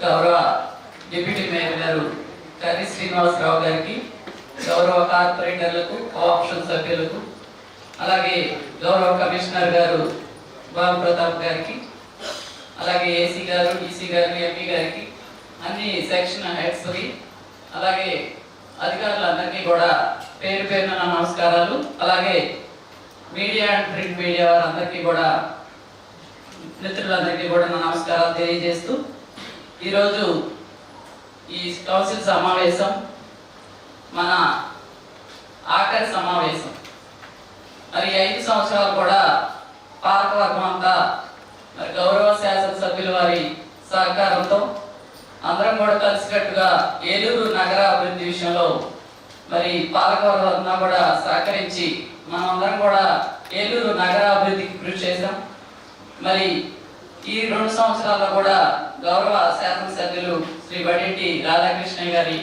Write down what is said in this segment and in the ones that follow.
గౌరవ deputy mayor గారు curry Srinivasarao గారికి, గౌరవ కార్పొరేటర్లకు, కోఆప్షన్ సభ్యులకు, అలాగే గౌరవ కమిషనర్ గారు బాబు ప్రతాప్ గారికి, అలాగే ఏసీ గారు, డీసీ గారు, ఎంపీ గారికి, అన్ని సెక్షన్ హెడ్స్కి, అలాగే అధికారులందరికీ కూడా పేరు పేరున నమస్కారాలు. అలాగే మీడియా అండ్ ప్రింట్ మీడియా వారందరికీ కూడా, మిత్రులందరికీ కూడా నా నమస్కారాలు తెలియజేస్తూ, ఈరోజు ఈ కౌన్సిల్ సమావేశం మన ఆఖరి సమావేశం. మరి 5 సంవత్సరాలు కూడా పాలకవర్గం అంతా మరి గౌరవ శాసనసభ్యుల వారి సహకారంతో అందరం కూడా కలిసికట్టుగా ఏలూరు నగర అభివృద్ధి విషయంలో మరి పాలకవర్గం అంతా కూడా సహకరించి మనమందరం కూడా ఏలూరు నగర అభివృద్ధికి కృషి చేశాం. మరి ఈ 2 సంవత్సరాల్లో కూడా గౌరవ శాసనసభ్యులు శ్రీ బడేటి రాధాకృష్ణయ్య గారి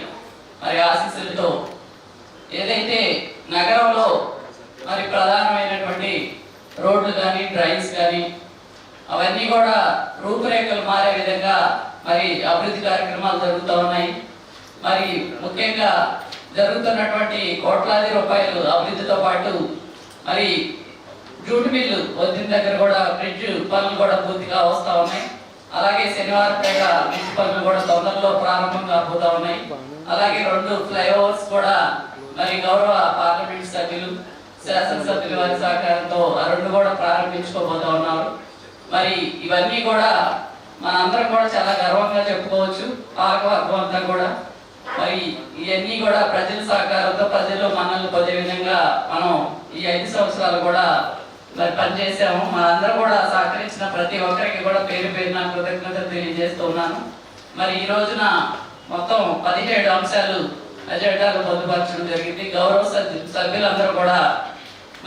మరి ఆశీస్సులతో ఏదైతే నగరంలో మరి ప్రధానమైనటువంటి రోడ్లు కానీ, డ్రైన్స్ కానీ, అవన్నీ కూడా రూపురేఖలు మారే విధంగా మరి అభివృద్ధి కార్యక్రమాలు జరుగుతూ ఉన్నాయి. మరి ముఖ్యంగా జరుగుతున్నటువంటి కోట్లాది రూపాయలు అభివృద్ధితో పాటు మరి జూట్ మిల్లు వద్దిన దగ్గర కూడా బ్రిడ్జ్ పనులు కూడా పూర్తిగా వస్తూ ఉన్నాయి. అలాగే శనివారంపేట బ్రిడ్జ్ పనులు కూడా తొందరలో ప్రారంభం కాబోతా ఉన్నాయి. అలాగే 2 ఫ్లైఓవర్స్ కూడా మరి గౌరవ పార్లమెంట్ సభ్యులు, శాసనసభ్యుల వారి సహకారంతో ఆ 2 కూడా ప్రారంభించుకోబోతా ఉన్నారు. మరి ఇవన్నీ కూడా మనందరం కూడా చాలా గర్వంగా చెప్పుకోవచ్చు. పాలకవర్గం అంతా కూడా మరి ఇవన్నీ కూడా ప్రజల సహకారంతో, ప్రజలు మనల్ని పొందే విధంగా మనం ఈ 5 సంవత్సరాలు కూడా మరి పనిచేసాము. మనందరం కూడా సహకరించిన ప్రతి ఒక్కరికి కూడా పేరు పేరున కృతజ్ఞతలు తెలియజేస్తున్నాను. మరి ఈ రోజున మొత్తం 17 అంశాలు అజెండాలు పొందుపరచడం జరిగింది. గౌరవ సభ్యులందరూ కూడా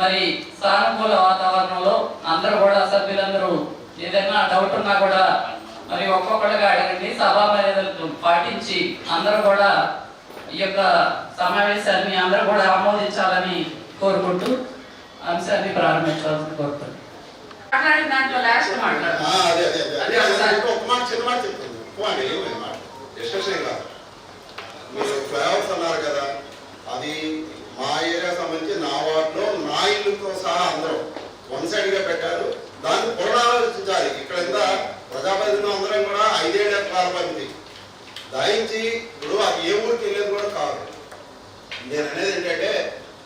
మరి సానుకూల వాతావరణంలో అందరూ కూడా సభ్యులందరూ ఏదైనా డౌట్ ఉన్నా కూడా మరి ఒక్కొక్కటిగా అడగండి. సభా మర్యాదలు పాటించి అందరూ కూడా ఈ యొక్క సమావేశాన్ని అందరూ కూడా ఆమోదించాలని కోరుకుంటూ అంశాన్ని ప్రారంభించాలని కోరుతున్నాను. మాట్లాడిన దాంట్లో లాస్ట్ మీరు ఫ్లైఓవర్స్ అన్నారు కదా, అది మా ఏరియా సంబంధించి నా వార్డులో నా ఇల్లుతో సహా అందరూ 1 సైడ్గా పెట్టారు. దాన్ని పునరాలోచించాలి. ఇక్కడ ఇంత ప్రజాప్రతినిధులు అందరం కూడా 5 ఏళ్ల కాలపరిమితి దయించి ఇప్పుడు అది ఏ ఊరికి వెళ్ళేది కూడా కాదు. నేను అనేది ఏంటంటే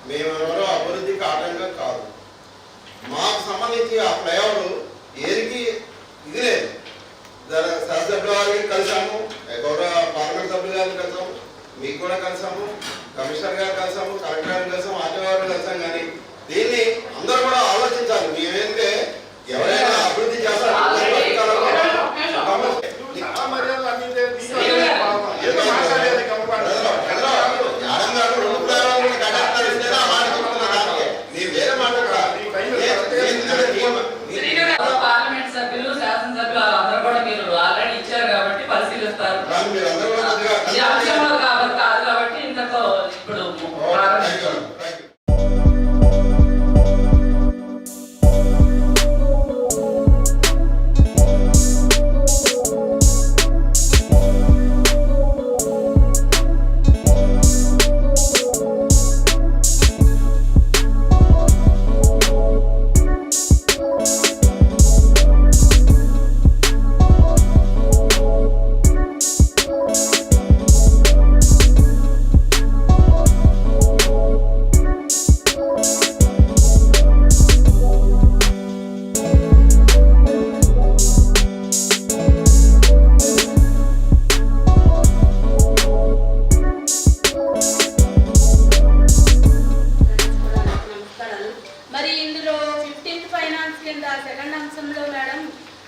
మేమెవరో అభివృద్ధికి ఆటంకం కాదు. మాకు సంబంధించి ఆ ఫ్లైఓవర్ ఏరికి ఇది లేదు. శాసనసభ్యుల వారికి కలిసాము, గౌరవ పార్లమెంట్ సభ్యుల గారిని కలిసాము, మీకు కూడా కలిసాము, కమిషనర్ గారు కలిసాము, కలెక్టర్ గారిని కలిసాము, ఆర్టీఓ గారిని కలిసాం. కానీ దీన్ని అందరూ కూడా ఆలోచించాలి. మేమైతే ఎవరైనా అభివృద్ధి చేస్తారు పార్లమెంట్ సభ్యులు, శాసనసభ్యులు అందరూ కూడా మీరు ఆల్రెడీ ఇచ్చారు కాబట్టి పరిశీలిస్తారు. కాదు కాబట్టి ఇంతతో ఇప్పుడు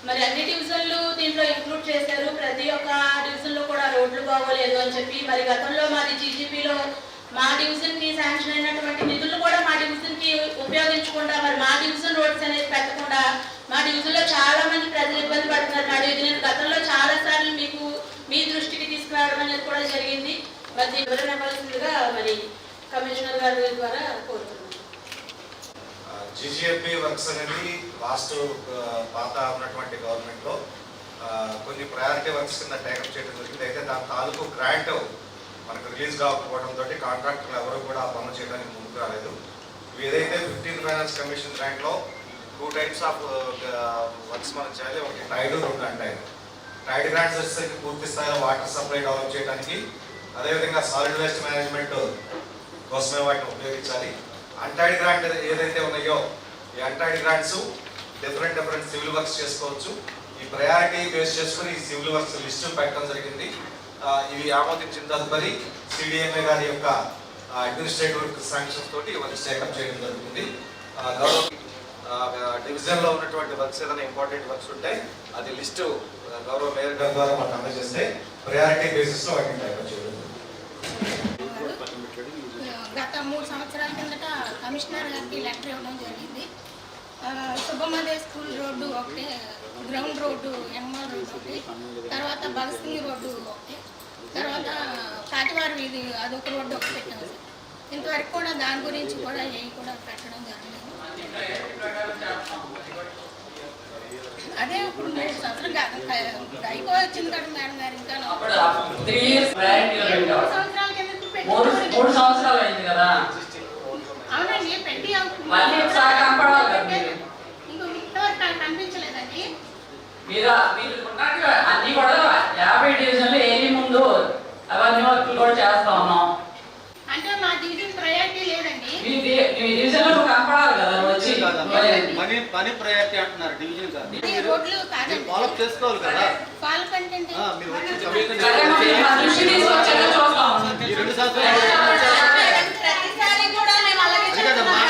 మరి అన్ని డివిజన్లు దీంట్లో ఇంక్లూడ్ చేశారు. ప్రతి ఒక్క డివిజన్లో కూడా రోడ్లు బాగోలేదు అని చెప్పి మరి గతంలో మాది జీజీపీలో మా డివిజన్కి శాంక్షన్ అయినటువంటి నిధులు కూడా మా డివిజన్కి ఉపయోగించకుండా మరి మా డివిజన్ రోడ్స్ అనేది పెట్టకుండా మా డివిజన్లో చాలా మంది ప్రజలు ఇబ్బంది పడుతున్నారు. ఇది నేను గతంలో చాలా సార్లు మీకు మీ దృష్టికి తీసుకురావడం అనేది కూడా జరిగింది. మరి వివరణ మరి కమిషనర్ గారి ద్వారా కోరుతున్నాను. జీజీఎఫ్బి వర్క్స్ అనేది లాస్ట్ పాత ఉన్నటువంటి గవర్నమెంట్లో కొన్ని ప్రయారిటీ వర్క్స్ కింద టేకప్ చేయడం జరిగింది. అయితే దాని తాలూకు గ్రాంట్ మనకు రిలీజ్ కాకపోవడంతో కాంట్రాక్టర్లు ఎవరు కూడా ఆ పనులు చేయడానికి ముందుకు రాలేదు. ఏదైతే 15th ఫైనాన్స్ కమిషన్ గ్రాంట్లో 2 types ఆఫ్ వర్క్స్ మనం చేయాలి. ఒకటి టైడ్, 2 అన్టైడ్. టైడ్ గ్రాంట్స్ వచ్చేసరికి పూర్తి స్థాయిలో వాటర్ సప్లై డెవలప్ చేయడానికి, అదేవిధంగా సాలిడ్ వేస్ట్ మేనేజ్మెంట్ కోసమే వాటిని ఉపయోగించాలి. అన్టైడ్ గ్రాంట్ ఏదైతే ఉన్నాయో ఈ untied grants different civil works చేసుకోవచ్చు. ఈ ప్రయారిటీ బేస్ చేసుకుని ఈ సివిల్ వర్క్స్ లిస్టు పెట్టడం జరిగింది. ఇవి ఆమోదించిన తదుపరి సిడిఎంఏ గారి యొక్క అడ్మినిస్ట్రేటివ్ శాంక్షన్స్ తోటి వర్క్స్ టేకప్ చేయడం జరుగుతుంది. డివిజన్లో ఉన్నటువంటి వర్క్స్ ఏదైనా ఇంపార్టెంట్ వర్క్స్ ఉంటాయి అది లిస్టు గౌరవ మేయర్ గారి ద్వారా మాకు అందజేస్తే ప్రయారిటీ బేసిస్లో వాటిని టేకప్ చేయడం. గత 3 సంవత్సరాల కిందట కమిషనర్ గారికి లెటర్ ఇవ్వడం జరిగింది. సుబ్బమ్మదే స్కూల్ రోడ్డు ఒకటి, గ్రౌండ్ రోడ్డు ఎంఆర్ రోడ్డు ఒకటి, తర్వాత భగత్ సింగ్ రోడ్డు ఒకటి, తర్వాత కాటివారి వీధి అదొక రోడ్డు ఒకటి పెట్టాము. ఇంతవరకు కూడా దాని గురించి కూడా ఏవి కూడా పెట్టడం జరిగింది. అదే ఇప్పుడు 3 సంవత్సరాలు అయిపోవచ్చింది కదా మేడం గారు. ఇంకా 3 సంవత్సరాలు అయింది కదా. అవునండి, పెట్టి మళ్ళీ ఒకసారి కనపడాలి కదా మీరు. ఇంకో ఇంతవరకు నాకు కనిపించలేదండి. మీరు అన్ని కూడా 50 డివిజన్లు ఏది ముందు అవన్నీ వర్క్లు కూడా చేస్తా ఉన్నాం. అంటే మా డివిజన్ ప్రయారిటీ లేదండి. మీ డివిజన్ లో కనపడాలి కదా వచ్చి. పని ప్రయారిటీ అంటున్నారు, డివిజన్ కాదు. రోడ్లు కాదండి, ఫాలో చేసుకోవాలి కదా. ఫాలో కంటెంట్ మీరు వచ్చి దృష్టి తీసుకొచ్చాక చూస్తాం. ఈ 2 సంవత్సరాలు ప్రతిసారి కూడా మేము అలాగే చెప్తున్నాం.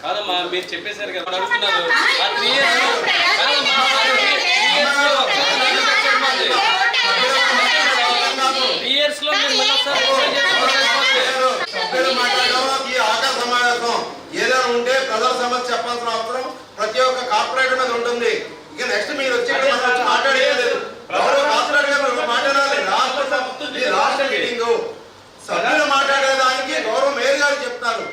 కాదమ్మా, మీరు చెప్పేశారు కదా అడుగుతున్నారు. ఏదైనా ఉంటే ప్రజల సమస్య చెప్పాల్సిన అవసరం ప్రతి ఒక్క కార్పొరేటర్ మీద ఉంటుంది. ఇక నెక్స్ట్ మీరు వచ్చి మాట్లాడేది మాట్లాడాలి. రాష్ట్ర మీటింగ్ సభ్యులు మాట్లాడేదానికి గౌరవ మేయర్ గారు చెప్తారు.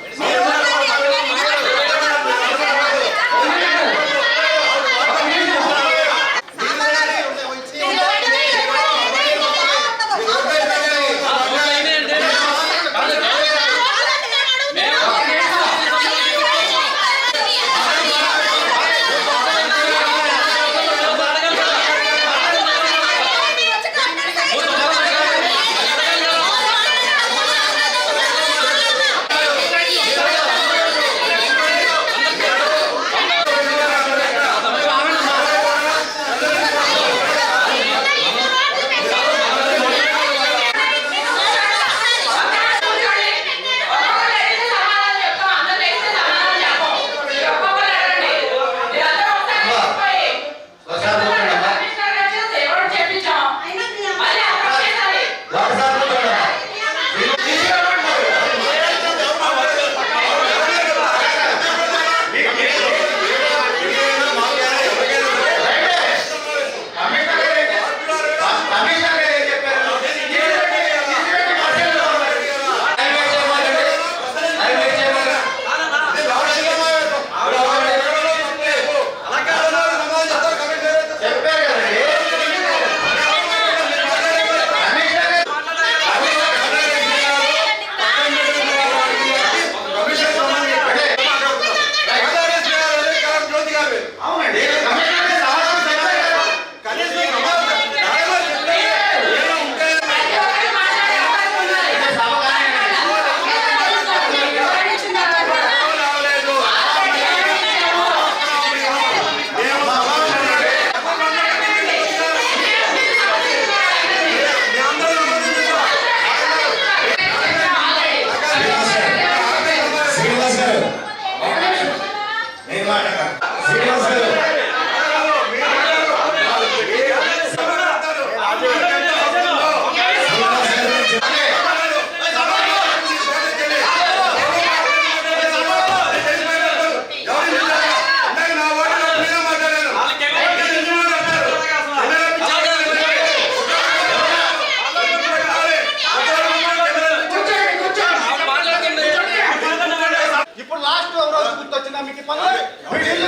మీకు పనులు మీ ఇల్లు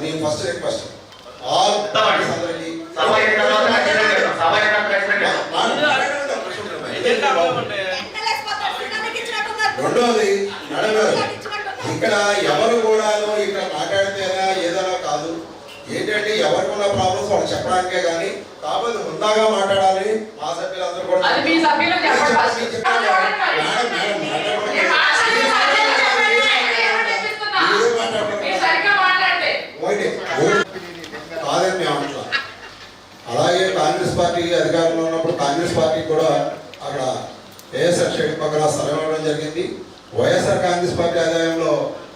నేను ఫస్ట్ రిక్వెస్ట్ ఆల్ అందరికీ రెండోది నడవరు ఇక్కడ ఎవరు కూడా ఇక్కడ మాట్లాడితేనా ఏదైనా కాదు ఏంటంటే ఎవరికి ఉన్న ప్రాబ్లమ్స్ వాళ్ళు చెప్పడానికే కానీ కాబట్టి ముందాగా మాట్లాడాలి మా సభ్యులందరూ కూడా కాదని మేము అంటున్నాం. అలాగే కాంగ్రెస్ పార్టీ అధికారంలో ఉన్నప్పుడు కాంగ్రెస్ పార్టీ కూడా అక్కడ వైఎస్ఆర్ షెడ్ పక్కన స్థలం ఇవ్వడం జరిగింది. వైఎస్ఆర్ కాంగ్రెస్ పార్టీ ఆదాయంలో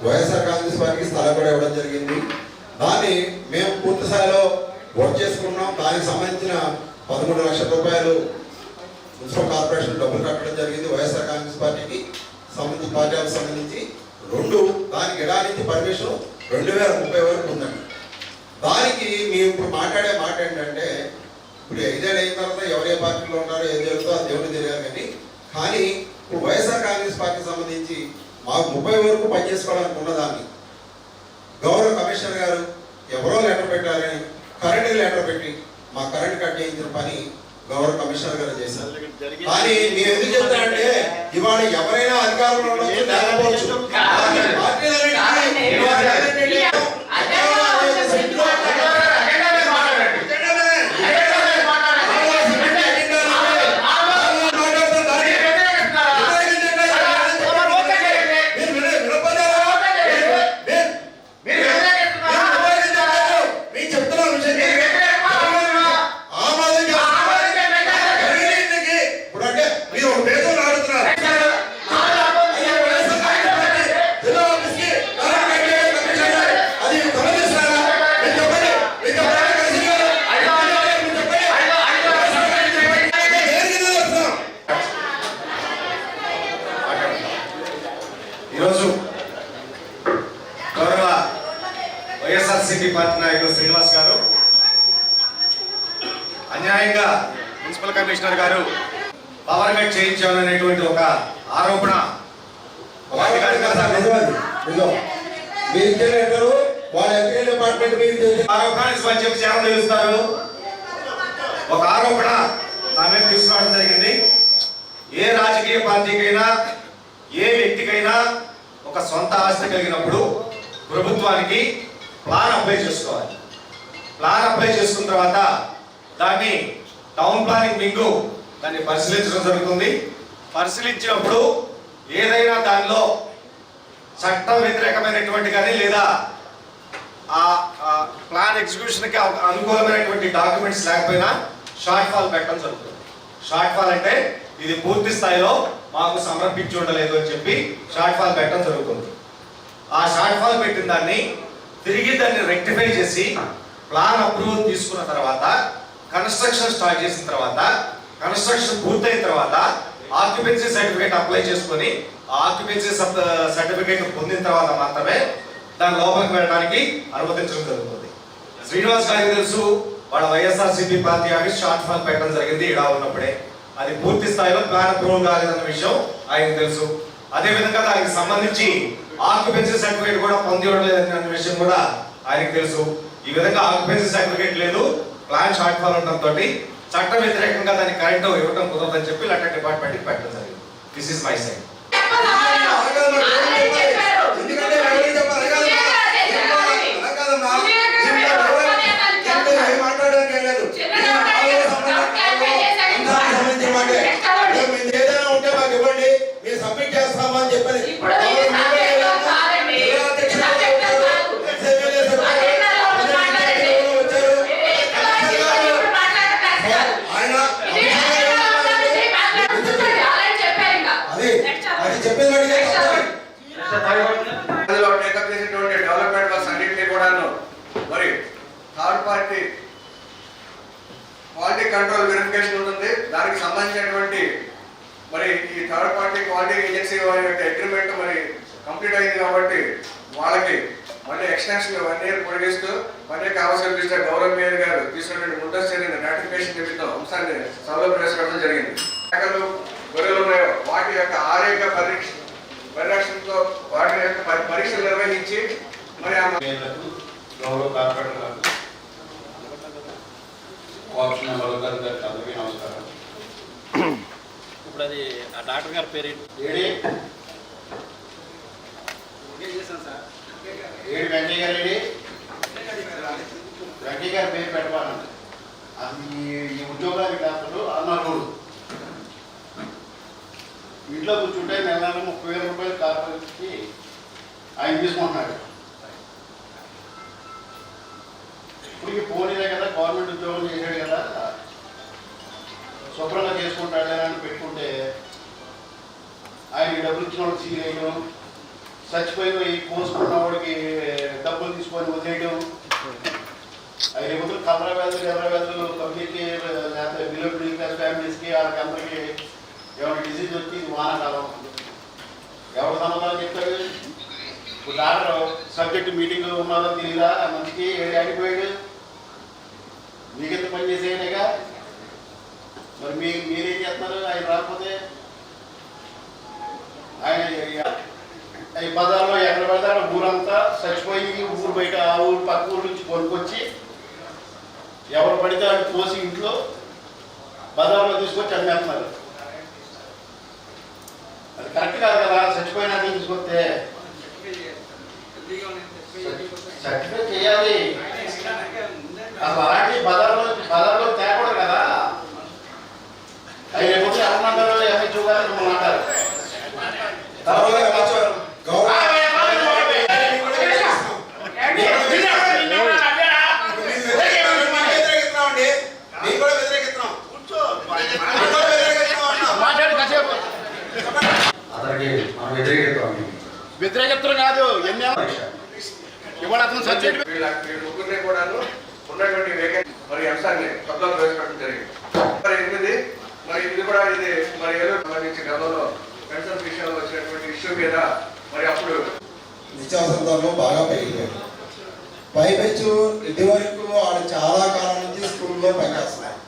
వైఎస్ఆర్ కాంగ్రెస్ పార్టీకి స్థలం కూడా ఇవ్వడం జరిగింది. దాన్ని మేము పూర్తి స్థాయిలో వర్క్ చేసుకున్నాం. దానికి సంబంధించిన 13 లక్షల రూపాయలు మున్సిపల్ కార్పొరేషన్ డబ్బులు కట్టడం జరిగింది. వైఎస్ఆర్ కాంగ్రెస్ పార్టీకి సంబంధించి పార్టీలకు సంబంధించి 2 దానికి ఎడా నుంచి పర్మిషన్ 2030 వరకు ఉందండి. దానికి మేము ఇప్పుడు మాట్లాడే మాట ఏంటంటే ఇప్పుడు 5 ఏళ్ళు అయిన తర్వాత ఎవరే పార్టీలో ఉన్నారో ఏది జరుగుతుందో అది దేవుడు తెలియాలి. కానీ ఇప్పుడు వైఎస్ఆర్ కాంగ్రెస్ పార్టీకి సంబంధించి మాకు 30 వరకు పనిచేసుకోవడానికి ఉన్నదాన్ని గౌరవ కమిషనర్ గారు ఎవరో లెటర్ పెట్టారని కరెంట్ లెటర్ పెట్టి మా కరెంట్ కట్ చేయించిన పని గౌరవ కమిషనర్ గారు చేశారు. కానీ నేను ఎందుకు చెప్తానంటే ఇవాళ ఎవరైనా అధికారంలో ఉండొచ్చు, లేకపోవచ్చు. ఈరోజు గౌరవ వైఎస్ఆర్సీపీ పార్టీ నాయకులు శ్రీనివాస్ గారు అన్యాయంగా మున్సిపల్ కమిషనర్ గారు పవర్ కట్ చేయించామనేటువంటి ఒక ఆరోపణ ఒక ఆరోపణ నా మీద తీసుకురావడం జరిగింది. ఏ రాజకీయ పార్టీకైనా ఏ వ్యక్తికైనా ఒక సొంత ఆస్తి కలిగినప్పుడు ప్రభుత్వానికి ప్లాన్ అప్లై చేసుకోవాలి. ప్లాన్ అప్లై చేసుకున్న తర్వాత దాన్ని టౌన్ ప్లానింగ్ వింగ్ దాన్ని పరిశీలించడం జరుగుతుంది. పరిశీలించినప్పుడు ఏదైనా దానిలో చట్ట వ్యతిరేకమైనటువంటి కానీ లేదా ఆ ప్లాన్ ఎగ్జిక్యూషన్కి అనుకూలమైనటువంటి డాక్యుమెంట్స్ లేకపోయినా షార్ట్ ఫాల్ పెట్టడం జరుగుతుంది. షార్ట్ ఫాల్ అంటే ఇది పూర్తి స్థాయిలో మాకు సమర్పించి ఉండలేదు అని చెప్పి షార్ట్ ఫాల్ పెట్టడం జరుగుతుంది. ఆ షార్ట్ ఫాల్ పెట్టిన దాన్ని తిరిగి దాన్ని రెక్టిఫై చేసి ప్లాన్ అప్రూవల్ తీసుకున్న తర్వాత కన్స్ట్రక్షన్ స్టార్ట్ చేసిన తర్వాత కన్స్ట్రక్షన్ పూర్తయిన తర్వాత ఆక్యుపెన్సీ సర్టిఫికేట్ అప్లై చేసుకొని ఆక్యుపెన్సీ సర్టిఫికేట్ పొందిన తర్వాత మాత్రమే దాని లోపలికి వెళ్ళడానికి అనుమతించడం జరుగుతుంది. శ్రీనివాస్ గారికి తెలుసు, వాళ్ళ YSRCP party office short fall పెట్టడం జరిగింది ఇలా ఉన్నప్పుడే. అది పూర్తి స్థాయిలో ప్లాన్ అప్రూవల్ కాలేదన్న విషయం ఆయనకు తెలుసు. అదే విధంగా దానికి సంబంధించి ఆక్యుపెన్సీ సర్టిఫికేట్ కూడా పొంది ఉండలేదన్న విషయం కూడా ఆయనకు తెలుసు. ఈ విధంగా ఆక్యుపెన్సీ సర్టిఫికేట్ లేదు, ప్లాన్ షార్ట్ ఫాల్ ఉండడంతో చట్ట వ్యతిరేకంగా దానికి కరెంట్ ఇవ్వడం కుదరదని చెప్పి లెటర్ డిపార్ట్మెంట్కి పెట్టడం జరిగింది. This is my side. ఏదైనా ఉంటే మాకు ఇవ్వండి, మీరు సబ్మిట్ చేస్తామని చెప్పని డెవలప్మెంట్ వర్క్స్ అన్నింటినీ కూడాను మరి third party quality control verification ఉంటుంది. దానికి సంబంధించినటువంటి మరి ఈ థర్డ్ పార్టీ క్వాలిటీ ఏజెన్సీ వారి యొక్క అగ్రిమెంట్ మరి కంప్లీట్ అయింది కాబట్టి వాళ్ళకి మళ్ళీ ఎక్స్టెన్షన్ 1 year పొడిగిస్తూ పని కావాల్సిన గౌరవ మేయర్ గారు తీసుకున్నటువంటి ముందస్తు నోటిఫికేషన్ నిమిత్తం అంశాన్ని సభలో ప్రవేశపెట్టడం జరిగింది. గొర్రెలు ఉన్నాయో వాటి యొక్క ఆరోగ్య పరిరక్షణతో వాటి యొక్క పరీక్షలు నిర్వహించి మరి గౌరవ కార్పొరేటర్ కోఆప్షన్ నెంబర్ గారికి అందరికీ నమస్కారం. ఇప్పుడు అది ఆ డాక్టర్ గారి పేరు ఏడి వెంకయ్య గారు వెంకయ్య గారి పేరు పెట్టమన్నాను. అది ఈ ఉద్యోగానికి డాక్టర్లు అన్నారు. ఇంట్లో కూర్చుంటే నెల 30,000 రూపాయలు కార్పొరేట్కి ఆయన తీసుకుంటున్నాడు. ఇప్పటికి పోనీలే కదా, గవర్నమెంట్ ఉద్యోగం చేశాడు కదా, శుభ్రంగా చేసుకుంటాడు అని పెట్టుకుంటే ఆయన డబ్బులు ఇచ్చిన వాడికి సీల్ వేయడం, చచ్చిపోయి కోసుకున్న వాడికి డబ్బులు తీసుకొని వదిలేయడం, అవి రేపు కలరా వ్యాధులు పబ్లిక్కి లేకపోతే బిలో మిడిల్ క్లాస్ ఫ్యామిలీస్కి వాళ్ళకి అందరికీ ఏమైనా డిసీజ్ వచ్చి వానాకాలం ఎవరు సమాధానం చెప్తాడు? ఇప్పుడు డాక్టర్ సబ్జెక్ట్ మీటింగ్ ఉన్నదో తెలియదా మంచికి ఆడిపోయాడు. మీకెంత పని చేసేయనేగా మరి మీరేం చేస్తున్నారు? ఆయన రాకపోతే ఆయన ఈ బజార్లో ఎక్కడ పడితే అక్కడ ఊరంతా చచ్చిపోయి ఊరు బయట ఆ ఊరు పక్క ఊరు నుంచి కొనుక్కొచ్చి ఎవరు పడితే వాళ్ళు పోసి ఇంట్లో బజార్లో తీసుకొచ్చి అమ్మేస్తున్నారు. అది కరెక్ట్ కాదు కదా. చచ్చిపోయినాక తీసుకొస్తే సర్టిఫికేట్ చేయాలి. అసలు అలాంటి బజార్లో తేకూడదు కదా. అవి రేపు ఎవరినంటారు ఎంహెచ్ఓ గారు మిమ్మల్ని అంటారు. వ్యతిరేకతలు కాదు ఎన్ని ఇవాళ అతను సబ్జెక్ట్ ముగ్గురిని కూడా ఉన్నటువంటి వేకెన్సీ మరి అంశాన్ని సభలో ప్రవేశపెట్టడం జరిగింది. మరి 8 మరి ఇది కూడా ఇది మరి ఏలూరు సంబంధించి గతంలో పెన్షన్ విషయంలో వచ్చినటువంటి ఇష్యూ మీద మరి అప్పుడు నిత్యావసర ధరలు బాగా పెరిగిపోయాయి. పైపెచ్చు ఇది వరకు వాళ్ళు చాలా కాలం నుంచి స్కూల్లో పనిచేస్తున్నారు.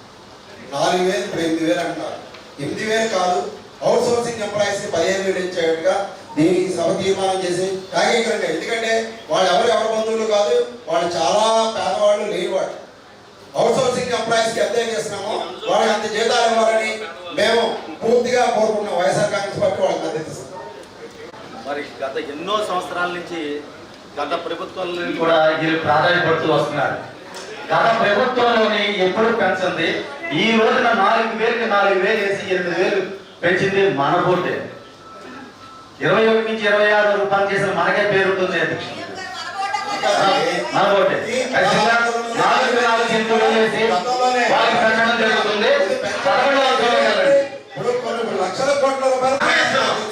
4,000 ఇప్పుడు 8,000 అంటారు. 8,000 కాదు, అవుట్ సోర్సింగ్ ఎంప్లాయీస్ 15,000 ఇచ్చేట్టుగా దీనికి సభ తీర్మానం చేసి ఏకీకరంగా. ఎందుకంటే వాళ్ళు ఎవరి బంధువులు కాదు, వాళ్ళు చాలా పేదవాళ్ళు లేనివాళ్ళు. అవుట్ సోర్సింగ్ ఎంప్లాయీస్కి ఎంత చేస్తున్నామో వాళ్ళకి అంత జీతాలు ఇవ్వాలని మేము పూర్తిగా కోరుకుంటున్నాం. వైఎస్ఆర్ కాంగ్రెస్ పార్టీ వాళ్ళకి మద్దతు. మరి గత ఎన్నో సంవత్సరాల నుంచి గత ప్రభుత్వాల కూడా వీళ్ళు ప్రాధాన్యపడుతూ వస్తున్నారు. గత ప్రభుత్వంలోని ఎప్పుడు పెంచింది, ఈ రోజున 4,000కి 4,000 వేసి 8,000 పెంచింది మన బోర్డే. 21 నుంచి 26 వరకు పనిచేసిన మనకే పేరుంటుంది. మన బోర్డే 4 చింతలు వేసి వాళ్ళకి పెంచడం జరుగుతుంది. 11 కొన్ని లక్షల కోట్ల రూపాయలు మనమే ఇస్తున్నాము.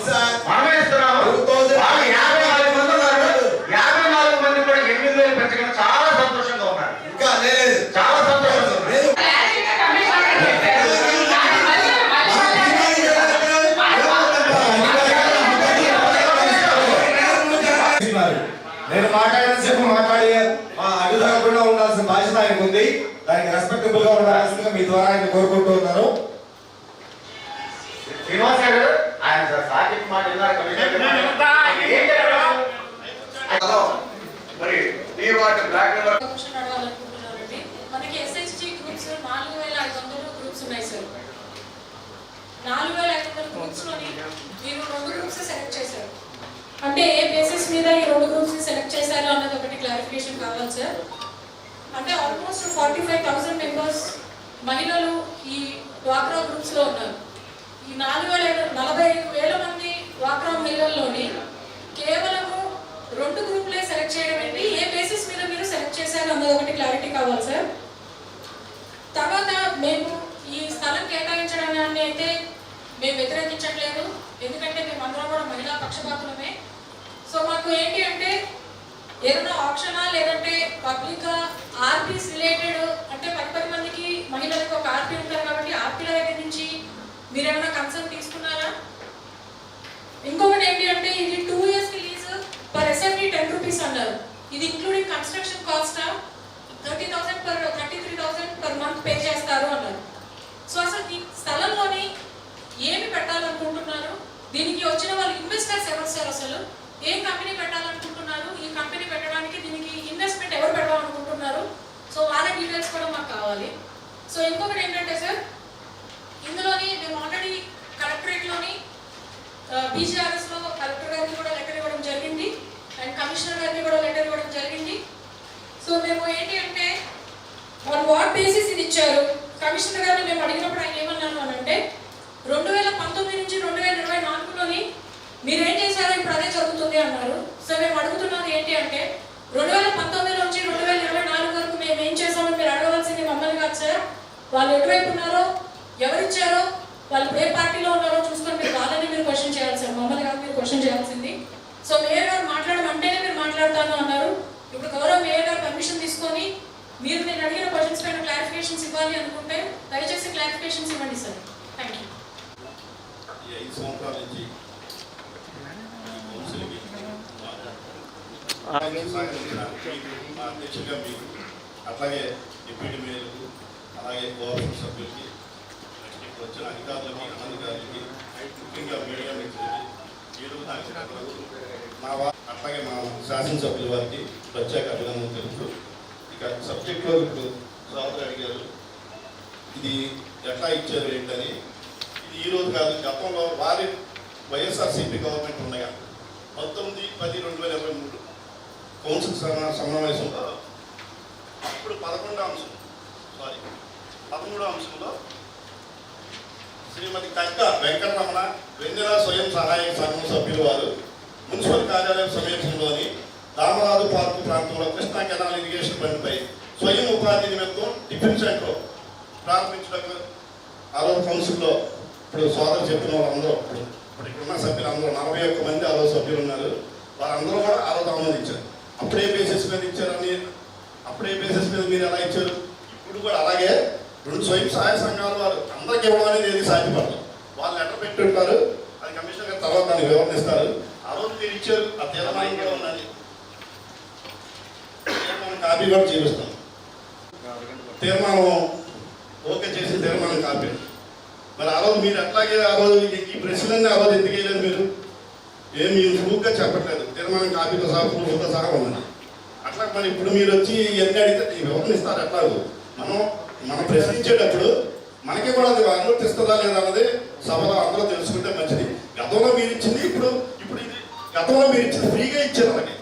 54 మంది ఉన్నారు. 54 మంది కూడా 8,000 పెంచడం చాలా సంతోషంగా ఉన్నారు. ఇంకా లేదు, చాలా సంతోషంగా ఉన్నారు. నేను మాట్లాడాల్సేపు మాట్లాడి అడ్డుదాకుండా ఉండాల్సిన బాధ్యత ఆయనకు ఉంది. దానికి రెస్పెక్టబుల్ గా ఉండాల్సిందిగా మీ ద్వారా ఆయన కోరుకుంటూ ఉన్నాను. శ్రీనివాస్ గారు ఆయన సాహిత్య మాట మరి ఈ వాటి బ్లాక్ నెంబర్ అడగాలనుకుంటున్నానండి. మనకి ఎస్హెచ్జి గ్రూప్స్ 4,500 గ్రూప్స్ ఉన్నాయి సార్. 4,500 గ్రూప్స్ లోని మీరు 2 గ్రూప్స్ సెలెక్ట్ చేశారు. అంటే ఏ బేసిస్ మీద ఈ 2 గ్రూప్స్ సెలెక్ట్ చేశారో అన్నది ఒకటి క్లారిఫికేషన్ కావాలి సార్. అంటే ఆల్మోస్ట్ 45,000 మెంబర్స్ మహిళలు ఈ డ్వాక్రా గ్రూప్స్ లో ఉన్నారు. ఈ 45,000 మంది డ్వాక్రా మహిళల్లోని కేవలము 2 గ్రూప్లే సెలెక్ట్ చేయడం ఏంటి, ఏ బేసిస్ మీద మీరు సెలెక్ట్ చేశారో అన్నది ఒకటి క్లారిటీ కావాలి సార్. తర్వాత మేము ఈ స్థలం కేటాయించడాన్ని అయితే మేము వ్యతిరేకించట్లేదు. ఎందుకంటే మేము అందరం కూడా మహిళా పక్షపాతులమే. సో మాకు ఏంటి అంటే ఏదైనా ఆప్షనా లేదంటే పబ్లిక్ ఆర్పీస్ రిలేటెడ్ అంటే 10 మందికి మహిళలకు ఒక ఆర్పీ ఉంటారు కాబట్టి ఆర్పీల దగ్గర నుంచి మీరు ఏమైనా కన్సర్న్ తీసుకున్నారా? ఇంకొకటి ఏంటి అంటే ఇది 2 years lease per SFT 10 rupees అన్నారు. ఇది including construction cost 33,000 per month pay చేస్తారు అన్నారు. సో అసలు ఈ స్థలంలోని ఏమి పెట్టాలనుకుంటున్నారు, దీనికి వచ్చిన వాళ్ళు ఇన్వెస్టర్స్ ఎవరు సార్, అసలు ఏం కంపెనీ పెట్టాలనుకుంటున్నారు, ఈ కంపెనీ పెట్టడానికి దీనికి ఇన్వెస్ట్మెంట్ ఎవరు పెట్టాలనుకుంటున్నారు, సో వాళ్ళ డీటెయిల్స్ కూడా మాకు కావాలి. సో ఇంకొకటి ఏంటంటే సార్ ఇందులోని మేము ఆల్రెడీ కలెక్టరేట్లోని బీజీఆర్ఎస్లో కలెక్టర్ గారికి కూడా లెటర్ ఇవ్వడం జరిగింది అండ్ కమిషనర్ గారికి కూడా లెటర్ ఇవ్వడం జరిగింది. సో మేము ఏంటి అంటే ఆన్ వాట్ బేసిస్ ఇది ఇచ్చారు, కమిషనర్ గారిని మేము అడిగినప్పుడు ఆయన ఏమన్నాను అని అంటే 2019 నుంచి 2024లోని మీరేం చేశారో ఇప్పుడు అదే జరుగుతుంది అన్నారు. సో మేము అడుగుతున్నది ఏంటి అంటే 2019 నుంచి 2024 వరకు మేము ఏం చేసామో మీరు అడగవలసింది మమ్మల్ని కాదు సార్. వాళ్ళు ఎటువైపు ఉన్నారో, ఎవరిచ్చారో, వాళ్ళు ఏ పార్టీలో ఉన్నారో చూసుకొని మీరు వాళ్ళని మీరు క్వశ్చన్ చేయాలి సార్, మమ్మల్ని కాదు మీరు క్వశ్చన్ చేయాల్సింది. సో మేయర్ గారు మాట్లాడమంటేనే మీరు మాట్లాడతాను అన్నారు. ఇప్పుడు గౌరవ మేయర్ గారు పర్మిషన్ తీసుకొని మీరు నేను అడిగిన క్వశ్చన్స్ పైన క్లారిఫికేషన్స్ ఇవ్వాలి అనుకుంటే దయచేసి క్లారిఫికేషన్స్ ఇవ్వండి సార్. Thank you. 5 సంవత్సరాల నుంచి అధ్యక్షులుగా మీకు, అట్లాగే డిప్యూటీ మేయర్కు, అలాగే కోఆపరేటివ్ సభ్యులకి, వచ్చిన అధికారులకి, అనధికారులకి, ముఖ్యంగా మీడియా మిత్రులకి, అట్లాగే మా శాసనసభ్యుల వారికి ప్రత్యేక అభినందనలు తెలుపుతూ ఇక సబ్జెక్ట్లో ఇప్పుడు సోదరు అడిగారు ఇది ఎట్లా ఇచ్చారు ఏంటని. ఇది ఈరోజు కాదు, గతంలో వారి వైఎస్ఆర్సీపీ గవర్నమెంట్ ఉండగా 19/10/2023 కౌన్సిల్ సమావేశంలో ఇప్పుడు 13వ అంశంలో శ్రీమతి కక్క వెంకటరమణ వెన్నెల స్వయం సహాయక సంఘం సభ్యులు వారు మున్సిపల్ కార్యాలయం సమీపంలోని దామరాజు పార్కు ప్రాంతంలో కృష్ణా కెనాల్ ఇరిగేషన్ బండిపై స్వయం ఉపాధి నిమిత్తం టిఫిన్ సెంటర్ ప్రారంభించడానికి ఆ రోజు కౌన్సిల్లో ఇప్పుడు సోదరు చెప్పిన వాళ్ళందరూ ఇప్పుడు ఇక్కడున్న సభ్యులు అందరూ 41 మంది ఆ రోజు సభ్యులు ఉన్నారు. వారందరూ కూడా ఆ రోజు ఆమోదించారు. అప్పుడే బేసిస్ మీద ఇచ్చారని, అప్పుడే బేసిస్ మీద మీరు ఎలా ఇచ్చారు, ఇప్పుడు కూడా అలాగే 2 స్వయం సహాయ సంఘాలు వారు అందరికీ ఇవ్వడం అనేది ఏది సాధ్యపడదు. వాళ్ళు లెటర్ పెట్టి ఉంటారు, అది కమిషనర్ గారు తర్వాత దాన్ని వివరణిస్తారు. ఆ రోజు మీరు ఇచ్చారు, ఆ తీర్మానం కూడా ఉన్నది, తీర్మానం కాపీ కూడా చూపిస్తాం. తీర్మానం ఓకే చేసి తీర్మానం కాపీ. మరి ఆ రోజు మీరు అట్లాగే ఆ రోజు ఈ ప్రశ్నలన్నీ ఆ రోజు ఎందుకు వేయలేదు మీరు? ఏమి ప్రూఫ్గా చెప్పట్లేదు, తీర్మానం కాపీతో సహా ప్రూఫ్తో సహా ఉన్నది. అట్లా మరి ఇప్పుడు మీరు వచ్చి ఎన్ని అడిగితే వివరణిస్తారు. ఎట్లాగో మనం ప్రశ్నించేటప్పుడు మనకి కూడా అది అనుమతిస్తుందా లేదా అన్నది సభలో అందరూ తెలుసుకుంటే మంచిది. గతంలో మీరు ఇచ్చింది ఇప్పుడు ఇది గతంలో మీరు ఇచ్చింది ఫ్రీగా ఇచ్చారు. అలాగే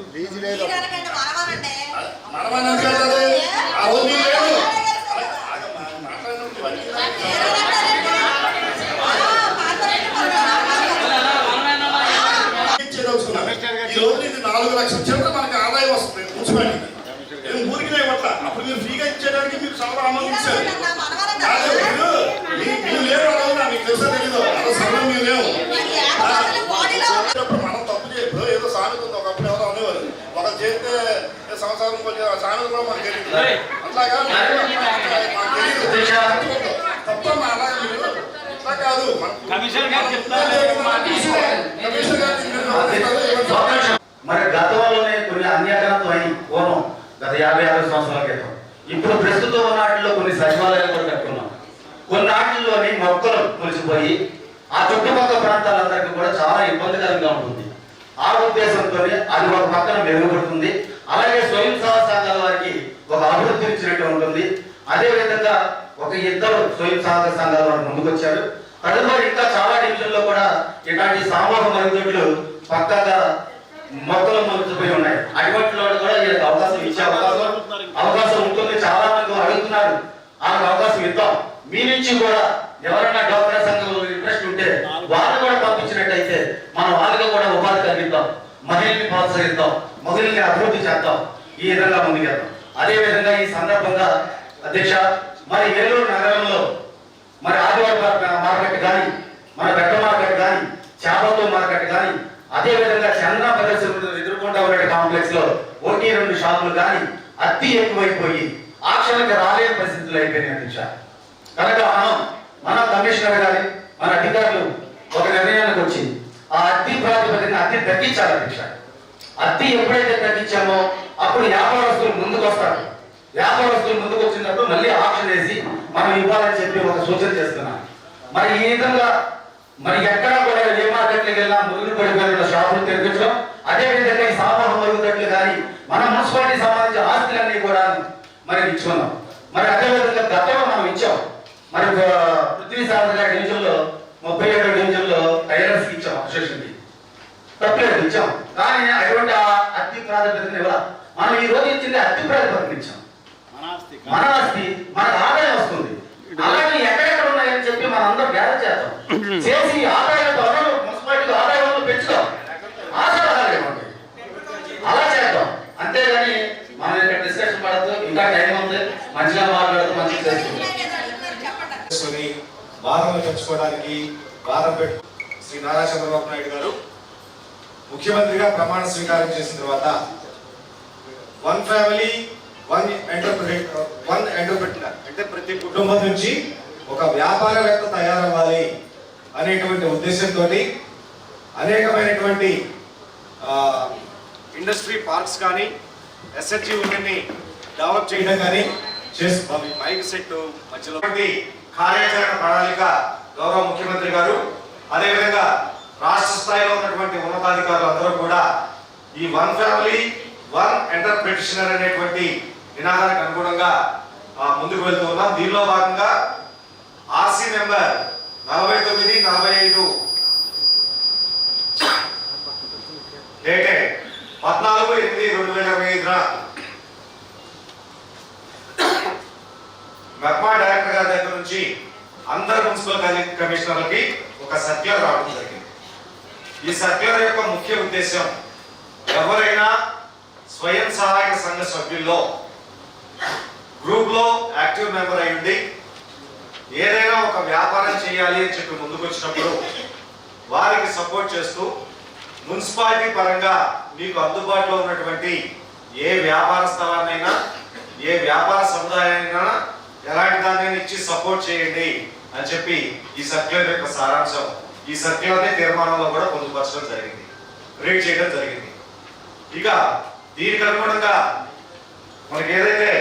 మనమని ఆ రోజు మీరు లేదు ఈ రోజు ఇది 4 లక్షల చిల్లర మనకి ఆదాయం వస్తుంది మున్సిపాలిటీకి. ఏం ఊరికి ఇవ్వట్ల. అప్పుడు మీరు ఫ్రీగా ఇచ్చేయడానికి మీరు సభలో ఆమోదించారు. మీరు లేరు ఆ రోజు, మీకు తెలుసా తెలీదు, అదో సభలో మీరు లేవు. మనం తప్పు చేయప్పుడు ఏదో సామెత ఉంది, ఒకప్పుడు ఎవరో అనేవారు ఒకరు చేస్తే సంవత్సరం సామెత కూడా మనకు తెలియదు. అట్లాగా మాకు తెలియదు తప్ప అలాగే మీరు ఇట్లా కాదు. మరి గతంలోనే కొన్ని అన్యాగ్రహం అయి పూర్వం గత 56 సంవత్సరాల క్రితం ఇప్పుడు ప్రస్తుతం నాటిలో కొన్ని సచివాలయాలు కూడా కట్టుకున్నాం. కొన్ని నాటిల్లోని మొక్కలు ములిసిపోయి ఆ చుట్టుపక్కల ప్రాంతాలందరికీ కూడా చాలా ఇబ్బందికరంగా ఉంటుంది. ఆ ఉద్దేశంతో అది ఒక పక్కన మెరుగుపడుతుంది. అలాగే స్వయం సహాయ సంఘాల వారికి ఒక అభివృద్ధి ఇచ్చినట్టు ఉంటుంది. అదేవిధంగా ఒక 2 స్వయం సహాయక సంఘాల వారు ముందుకొచ్చారు. తదుపరి ఇంకా చాలా డివిజన్లో కూడా ఇలాంటి సామూహిక మరుగుదొడ్లు పక్కగా మొక్కలు మొలిచిపోయి ఉన్నాయి. అటువంటిలో కూడా వీళ్ళకి అవకాశం ఇచ్చే అవకాశం ఉంటుంది. చాలా మంది అడుగుతున్నారు, వాళ్ళకి అవకాశం ఇద్దాం. మీ నుంచి కూడా ఎవరైనా డ్వాక్రా సంఘంలో ఇంట్రెస్ట్ ఉంటే వాళ్ళు కూడా పంపించినట్టయితే మనం వాళ్ళకి కూడా ఉపాధి కలిగిద్దాం, మహిళల్ని ప్రోత్సహిద్దాం, మహిళల్ని అభివృద్ధి చేద్దాం. ఈ విధంగా ముందుకెళ్దాం. అదేవిధంగా ఈ సందర్భంగా అధ్యక్ష, మరి ఏలూరు నగరంలో మరి ఆదివారం మార్కెట్ కానీ, మన బెట్ట మార్కెట్ కానీ, చేపలతో మార్కెట్ కానీ, అదేవిధంగా చంద్ర ప్రదర్శన ఎదుర్కొంటా ఉన్న కాంప్లెక్స్ లో 1-2 షాపులు కానీ అతి ఎక్కువైపోయి ఆక్షన్కి రాలేని పరిస్థితులు అయిపోయినాయి అధ్యక్ష. కనుక మన కమిషనర్ గారి మన అధికారులు ఒక నిర్ణయానికి వచ్చి ఆ అతి ప్రాతిపదికన అతి తగ్గించాలి అధ్యక్ష. అతి ఎప్పుడైతే తగ్గించామో అప్పుడు వ్యాపారస్తులు ముందుకు వస్తారు. వ్యాపారస్తులు ముందుకు వచ్చినప్పుడు మళ్ళీ ఆప్షన్ వేసి మనం ఇవ్వాలని చెప్పి ఒక సూచన చేస్తున్నాం. మరి ఈ విధంగా మరి ఎక్కడా కూడా ఏ మార్కెట్లకు వెళ్ళినా మురుగులు పడిపోయిన షాపులు తెరిపించడం, అదేవిధంగా ఈ సామూహిక మరుగుదొడ్లు కానీ మన మున్సిపాలిటీ సంబంధించిన ఆస్తులన్నీ కూడా మరి ఇచ్చుకున్నాం. మరి అదేవిధంగా గతంలో మనం ఇచ్చాం. మరి పృథ్వీ సాగర్ గారి డివిజన్లో 37 డివిజన్లో టైలర్స్కి ఇచ్చాం, అసోసియేషన్కి తప్పలేదు ఇచ్చాం. కానీ అటువంటి అతి ప్రాతిపదికన ఇవ్వాలి. మనం ఈ రోజు ఇచ్చింది అతి ప్రాతిపదికన ఇచ్చాం. మన ఆస్తి మనకు ఆదాయం వస్తుంది. అలాగే ఎక్కడెక్కడ ఉన్నాయని చెప్పి మనం అందరూ గ్యాదర్ చేద్దాం, చేసి ఆదాయంతో మున్సిపాలిటీ ఆదాయంలో పెంచుదాం, ఆశీర్వాదాలు ఇవ్వండి, అలా చేద్దాం. అంతేగాని మనం ఇక్కడ డిస్కషన్ పడద్దు. ఇంకా టైం ఉంది, మంచిగా మాట్లాడుతూ మంచిగా చేసుకుంటాం. బాధలు పెంచుకోవడానికి బాధం పెట్టు శ్రీ నారా చంద్రబాబు నాయుడు గారు ముఖ్యమంత్రిగా ప్రమాణ స్వీకారం చేసిన తర్వాత 1 ఫ్యామిలీ 1 ఎంటర్‌ప్రెన్యూర్ అంటే ప్రతి కుటుంబం నుంచి ఒక వ్యాపారవేత్త తయారవ్వాలి అనేటువంటి ఉద్దేశంతో అనేకమైనటువంటి ఇండస్ట్రీ పార్క్స్ కానీ ఎస్హెచ్జి యూనియన్ని డెవలప్ చేయడం కానీ చేసి మైక్ సెట్ మధ్యలో కార్యాచరణ ప్రణాళిక గౌరవ ముఖ్యమంత్రి గారు, అదేవిధంగా రాష్ట్ర స్థాయిలో ఉన్నటువంటి ఉన్నతాధికారులు అందరూ కూడా ఈ వన్ ఫ్యామిలీ వన్ ఎంటర్ప్రిటిషనర్ అనేటువంటి నినాదానికి అనుగుణంగా ముందుకు వెళ్తూ ఉన్నాం. దీనిలో భాగంగా RC number 4945 dated 14/8/2025 MEPMA director గారి దగ్గర నుంచి అందరు మున్సిపల్ కమిషనర్లకి ఒక సర్క్యులర్ రావడం జరిగింది. ఈ సర్క్యులర్ యొక్క ముఖ్య ఉద్దేశం ఎవరైనా స్వయం సహాయక సంఘ సభ్యుల్లో గ్రూప్ లో యాక్టివ్ మెంబర్ అయి ఉండి ఏదైనా ఒక వ్యాపారం చేయాలి అని చెప్పి ముందుకు వచ్చినప్పుడు వారికి సపోర్ట్ చేస్తూ మున్సిపాలిటీ పరంగా మీకు అందుబాటులో ఉన్నటువంటి ఏ వ్యాపార స్థలాన్నైనా ఏ వ్యాపార సముదాయాన్నైనా ఎలాంటి దాన్ని ఇచ్చి సపోర్ట్ చేయండి అని చెప్పి ఈ సర్క్యులర్ యొక్క సారాంశం ఈ సర్క్యులర్ తీర్మానంలో కూడా పొందుపరచడం జరిగింది, రీడ్ చేయడం జరిగింది. ఇక దీనికి అనుగుణంగా మనకి ఏదైతే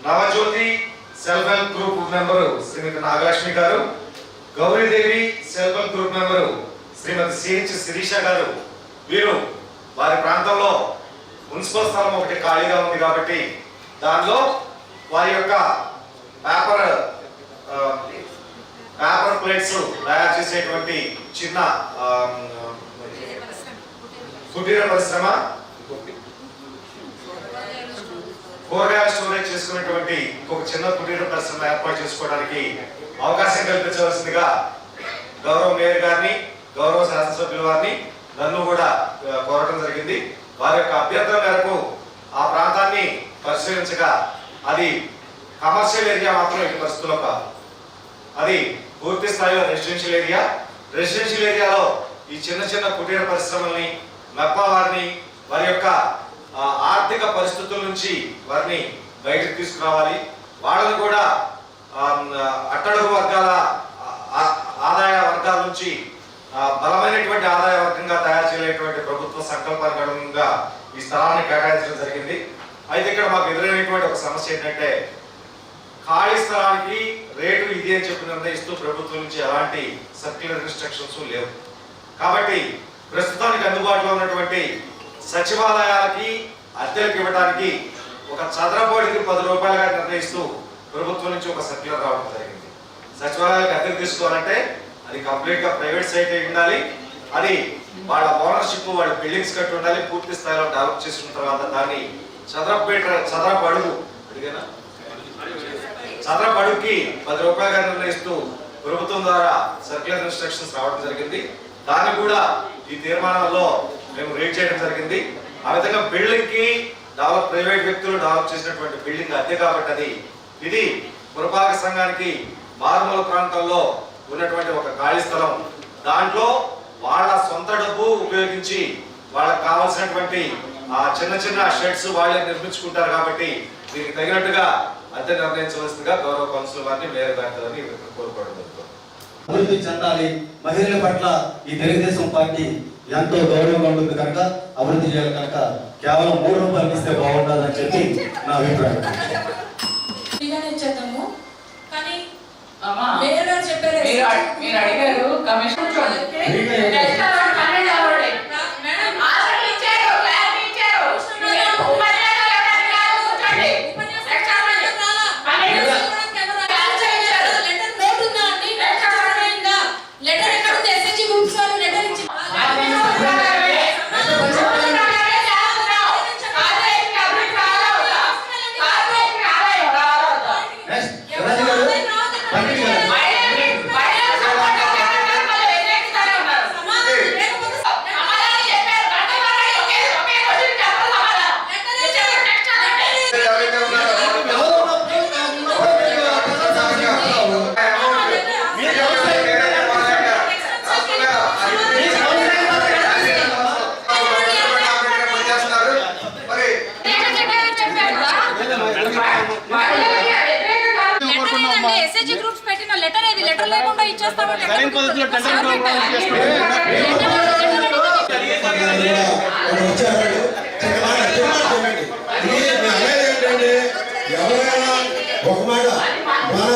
Navajyothi self help group member Srimathi Nagalakshmi garu, Gowridevi self help group member Srimathi CH Sirisha garu, వీరు వారి ప్రాంతంలో మున్సిపల్ స్థలం ఒకటి ఖాళీగా ఉంది కాబట్టి దానిలో వారి యొక్క పేపర్ ప్లేట్స్ తయారు చేసేటువంటి చిన్న కుటీర పరిశ్రమ, కూరగాయల స్టోరేజ్ చేసుకున్నటువంటి ఇంకొక చిన్న కుటీర పరిశ్రమ ఏర్పాటు చేసుకోవడానికి అవకాశం కల్పించవలసిందిగా గౌరవ మేయర్ గారిని, గౌరవ శాసనసభ్యుల వారిని, నన్ను కూడా కోరటం జరిగింది. వారి యొక్క అభ్యర్థన మేరకు ఆ ప్రాంతాన్ని పరిశీలించగా అది కమర్షియల్ ఏరియా మాత్రం ఈ పరిస్థితుల్లో కాదు, అది పూర్తి స్థాయిలో రెసిడెన్షియల్ ఏరియా. రెసిడెన్షియల్ ఏరియాలో ఈ చిన్న చిన్న కుటీర పరిశ్రమల్ని మెప్పా వారిని వారి యొక్క ఆర్థిక పరిస్థితుల నుంచి వారిని బయటకు తీసుకురావాలి. వాళ్ళని కూడా అట్టడుగు వర్గాల ఆదాయ వర్గాల నుంచి బలమైనటువంటి ఆదాయ వర్గంగా తయారు చేయలేటువంటి ప్రభుత్వ సంకల్పానికి అనుగుణంగా ఈ స్థలాన్ని కేటాయించడం జరిగింది. అయితే ఇక్కడ మాకు ఎదురైనటువంటి ఒక సమస్య ఏంటంటే ఖాళీ స్థలానికి రేటు ఇది అని చెప్పి నిర్ణయిస్తూ ప్రభుత్వం నుంచి ఎలాంటి సర్క్యులర్ ఇన్స్ట్రక్షన్స్ లేవు. కాబట్టి ప్రస్తుతానికి అందుబాటులో ఉన్నటువంటి సచివాలయాలకి అద్దెలకు ఇవ్వడానికి ఒక చదరపు అడికి 10 రూపాయలుగా నిర్ణయిస్తూ ప్రభుత్వం నుంచి ఒక సర్క్యులర్ రావడం జరిగింది. సచివాలయాలకు అద్దెకు తీసుకోవాలంటే అది కంప్లీట్ గా ప్రైవేట్ సైట్ అయి ఉండాలి, అది వాళ్ళ ఓనర్షిప్ వాళ్ళ బిల్డింగ్స్ కట్టి ఉండాలి, పూర్తి స్థాయిలో డెవలప్ చేసుకున్న తర్వాత దాన్ని చదరపు అడుగుకి 10 రూపాయలుగా నిర్ణయిస్తూ ప్రభుత్వం ద్వారా సర్క్యులర్ ఇన్స్ట్రక్షన్స్ రావడం జరిగింది. దాన్ని కూడా ఈ తీర్మానంలో మేము రీడ్ చేయడం జరిగింది. ఆ విధంగా బిల్డింగ్ కి ప్రైవేట్ వ్యక్తులు డెవలప్ చేసినటువంటి బిల్డింగ్ అద్దె కాబట్టి అది ఇది పురపాలక సంఘానికి మారుమూల ప్రాంతాల్లో ఉన్నటువంటి ఒక ఖాళీ స్థలం, దాంట్లో వాళ్ళ సొంత డబ్బు ఉపయోగించి వాళ్ళకి కావాల్సినటువంటి ఆ చిన్న చిన్న షెడ్స్ వాళ్ళే నిర్మించుకుంటారు కాబట్టి దీనికి తగినట్టుగా అద్దె నిర్ణయించవలసిందిగా గౌరవ కౌన్సిల్ వారిని మేయర్ గారిని కోరుకోవడం జరుగుతుంది. అభివృద్ధి చెందాలి, మహిళల పట్ల ఈ తెలుగుదేశం పార్టీ ఎంతో గౌరవంగా ఉంటుంది కనుక అభివృద్ధి చేయాలి కనుక కేవలం 3 రూపాయలు ఇస్తే బాగుంటుందని చెప్పి నా అభిప్రాయం. మీరు అడిగారు కమిషన్ ఎస్హెచ్ గ్రూప్స్ పెట్టిన లెటర్ ఏది, లెటర్ లేకుండా ఇచ్చేస్తామంటే ఎవరైనా ఒక మాట మన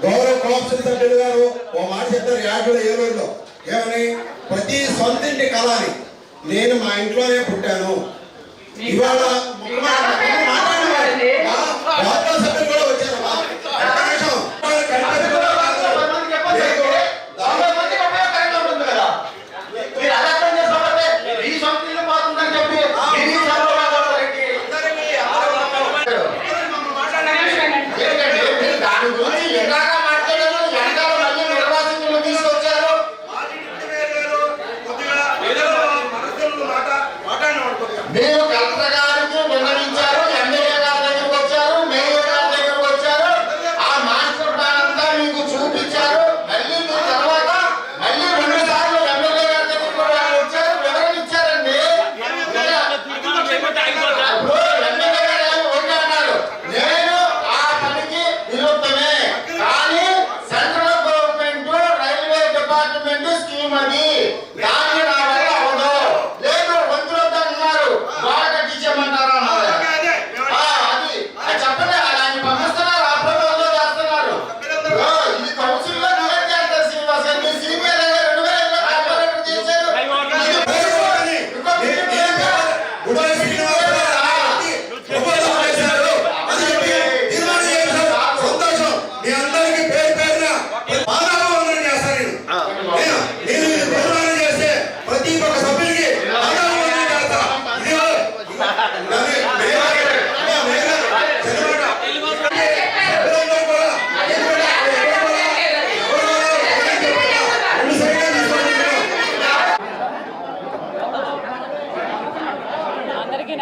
గౌరవ కౌన్సిల్ సభ్యులు గారు ఒక మాట చెప్తారు 50 ఏలూరులో ఏమని ప్రతి ప్రతి సొంతింటి కళని నేను మా ఇంట్లోనే పుట్టాను. ఇవాళ సభ్యులు కూడా వచ్చారు.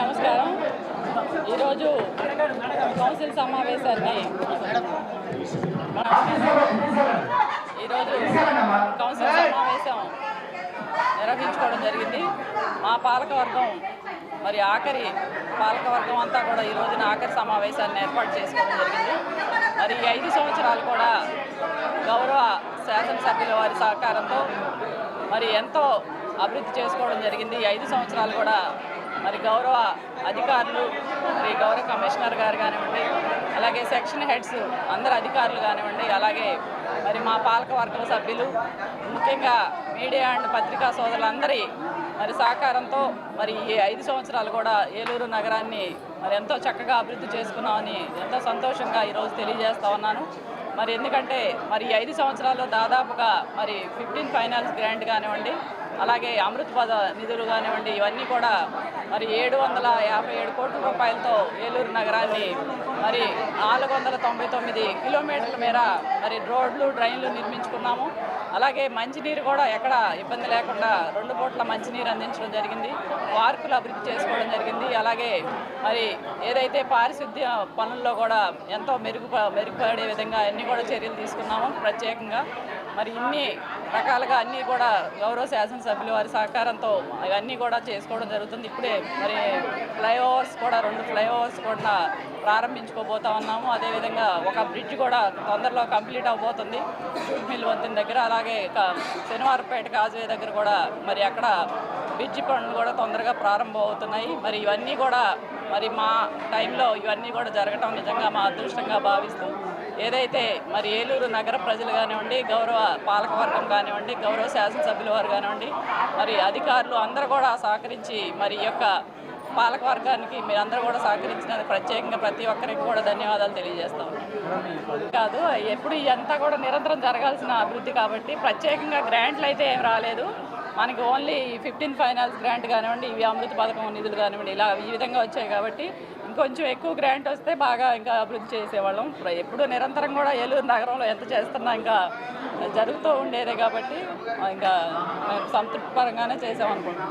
నమస్కారం. ఈరోజు కౌన్సిల్ సమావేశాన్ని నిర్వహించుకోవడం జరిగింది. మా పాలకవర్గం మరి ఆఖరి పాలకవర్గం అంతా కూడా ఈ రోజున ఆఖరి సమావేశాన్ని ఏర్పాటు చేసుకోవడం జరిగింది. మరి 5 సంవత్సరాలు కూడా గౌరవ శాసనసభ్యుల వారి సహకారంతో మరి ఎంతో అభివృద్ధి చేసుకోవడం జరిగింది. 5 సంవత్సరాలు కూడా మరి గౌరవ అధికారులు, మరి గౌరవ కమిషనర్ గారు కానివ్వండి, అలాగే సెక్షన్ హెడ్స్ అందరు అధికారులు కానివ్వండి, అలాగే మరి మా పాలకవర్గం సభ్యులు, ముఖ్యంగా మీడియా అండ్ పత్రికా సోదరులందరి మరి సహకారంతో మరి ఈ 5 సంవత్సరాలు కూడా ఏలూరు నగరాన్ని మరి ఎంతో చక్కగా అభివృద్ధి చేసుకున్నామని ఎంతో సంతోషంగా ఈరోజు తెలియజేస్తా ఉన్నాను. మరి ఎందుకంటే మరి 5 సంవత్సరాల్లో దాదాపుగా మరి 15 ఫైనాన్స్ గ్రాంట్ కానివ్వండి, అలాగే అమృత్ పద నిధులు కానివ్వండి, ఇవన్నీ కూడా మరి 757 కోట్ల రూపాయలతో ఏలూరు నగరాన్ని మరి 499 కిలోమీటర్ల మేర మరి రోడ్లు, డ్రైన్లు నిర్మించుకున్నాము. అలాగే మంచినీరు కూడా ఎక్కడ ఇబ్బంది లేకుండా 2 పూట్ల మంచినీరు అందించడం జరిగింది. పార్కులు అభివృద్ధి చేసుకోవడం జరిగింది. అలాగే మరి ఏదైతే పారిశుద్ధ్య పనుల్లో కూడా ఎంతో మెరుగుపడే విధంగా అన్ని కూడా చర్యలు తీసుకున్నాము ప్రత్యేకంగా. మరి ఇన్ని రకాలుగా అన్నీ కూడా గౌరవ శాసనసభ్యుల వారి సహకారంతో అవన్నీ కూడా చేసుకోవడం జరుగుతుంది. ఇప్పుడే మరి ఫ్లైఓవర్స్ కూడా 2 ఫ్లైఓవర్స్ కూడా ప్రారంభించుకోబోతా ఉన్నాము. అదేవిధంగా ఒక బ్రిడ్జ్ కూడా తొందరలో కంప్లీట్ అవబోతుంది షూట్ మిల్ వంతెన దగ్గర. అలాగే శనివారపేట కాజువే దగ్గర కూడా మరి అక్కడ బ్రిడ్జి పనులు కూడా తొందరగా ప్రారంభం అవుతున్నాయి. మరి ఇవన్నీ కూడా మరి మా టైంలో ఇవన్నీ కూడా జరగటం నిజంగా మా అదృష్టంగా భావిస్తూ, ఏదైతే మరి ఏలూరు నగర ప్రజలు కానివ్వండి, గౌరవ పాలకవర్గం కానివ్వండి, గౌరవ శాసనసభ్యుల వారు కానివ్వండి, మరి అధికారులు అందరూ కూడా సహకరించి మరి ఈ యొక్క పాలకవర్గానికి మీరందరూ కూడా సహకరించినది ప్రత్యేకంగా ప్రతి ఒక్కరికి కూడా ధన్యవాదాలు తెలియజేస్తాం. కాదు, ఎప్పుడు ఇదంతా కూడా నిరంతరం జరగాల్సిన అభివృద్ధి కాబట్టి ప్రత్యేకంగా గ్రాంట్లు అయితే ఏం రాలేదు. మనకి ఓన్లీ 15 ఫైనాన్స్ గ్రాంట్ కానివ్వండి, ఇవి అమృత పథకం నిధులు కానివ్వండి, ఇలా ఈ విధంగా వచ్చాయి కాబట్టి ఇంకొంచెం ఎక్కువ గ్రాంట్ వస్తే బాగా ఇంకా అభివృద్ధి చేసేవాళ్ళం. ఎప్పుడు నిరంతరం కూడా ఏలూరు నగరంలో ఎంత చేస్తున్నా ఇంకా జరుగుతూ ఉండేదే కాబట్టి ఇంకా సంతృప్తికరంగానే చేసామనుకుంటున్నాం.